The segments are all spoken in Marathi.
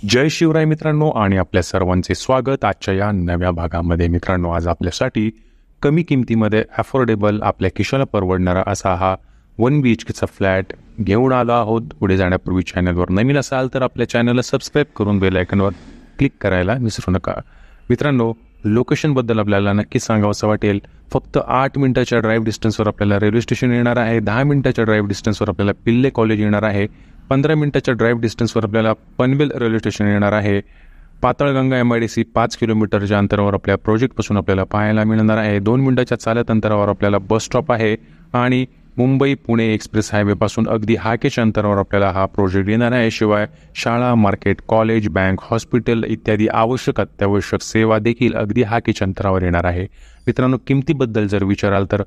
जय शिवराय मित्रांनो आणि आपल्या सर्वांचे स्वागत आजच्या या नव्या भागामध्ये. मित्रांनो, आज आपल्यासाठी कमी किमतीमध्ये अफोर्डेबल आपल्या खिशाला परवडणारा असा हा 1 BHKचा फ्लॅट घेऊन आलो आहोत. पुढे जाण्यापूर्वी चॅनलवर नवीन असाल तर आपल्या चॅनलला सबस्क्राईब करून बेल आयकॉनवर क्लिक करायला विसरू नका. मित्रांनो, लोकेशनबद्दल आपल्याला नक्कीच सांगावंसं वाटेल. फक्त 8 मिनिटाच्या ड्राईव्ह डिस्टन्सवर आपल्याला रेल्वे स्टेशन येणार आहे. 10 मिनिटाच्या ड्राईव्ह डिस्टन्सवर आपल्याला पिल्ले कॉलेज येणार आहे. 15 मिनिटाच्या ड्राईव्ह डिस्टन्सवर आपल्याला पनवेल रेल्वे स्टेशन येणार आहे. पाताळगंगा MIDC 5 किलोमीटरच्या अंतरावर आपल्या प्रोजेक्टपासून आपल्याला पाहायला मिळणार आहे. 2 मिनिटाच्या चालत अंतरावर आपल्याला बस स्टॉप आहे आणि मुंबई पुणे एक्सप्रेस हायवेपासून अगदी हाकेच्या अंतरावर आपल्याला हा प्रोजेक्ट येणार आहे. शिवाय शाळा, मार्केट, कॉलेज, बँक, हॉस्पिटल इत्यादी आवश्यक अत्यावश्यक सेवा देखील अगदी हाकेच्या अंतरावर येणार आहे. मित्रांनो, किमतीबद्दल जर विचाराल तर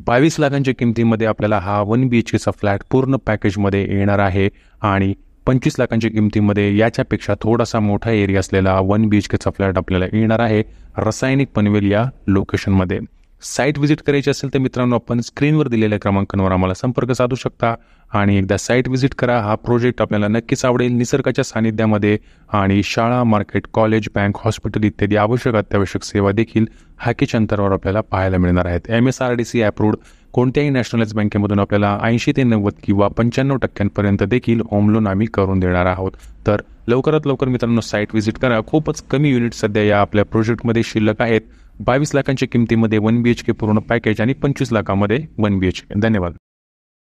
22 लाखांच्या किमतीमध्ये आपल्याला हा 1 BHKचा फ्लॅट पूर्ण पॅकेजमध्ये येणार आहे आणि 25 लाखांच्या किमतीमध्ये याच्यापेक्षा थोडासा मोठा एरिया असलेला 1 BHKचा फ्लॅट आपल्याला येणार आहे रासायनिक पनवेल या लोकेशनमध्ये. साईट व्हिजिट करायची असेल तर मित्रांनो, आपण स्क्रीनवर दिलेल्या क्रमांकांवर आम्हाला संपर्क साधू शकता आणि एकदा साईट व्हिजिट करा. हा प्रोजेक्ट आपल्याला नक्कीच आवडेल. निसर्गाच्या सानिध्यामध्ये आणि शाळा, मार्केट, कॉलेज, बँक, हॉस्पिटल इत्यादी आवश्यक अत्यावश्यक सेवा देखील हाकेच्या अंतरावर आपल्याला पाहायला मिळणार आहेत. MSRDC अप्रूव्ड कोणत्याही नॅशनलाइज बँकेमधून आपल्याला 80 ते 90 किंवा 95% देखील होम लोन आम्ही करून देणार आहोत. तर लवकरात लवकर मित्रांनो साईट व्हिजिट करा. खूपच कमी युनिट सध्या या आपल्या प्रोजेक्टमध्ये शिल्लक आहेत. 22 लाखांच्या किमतीमध्ये 1 BHK पूर्ण पॅकेज आणि 25 लाखामध्ये 1 BHK. धन्यवाद.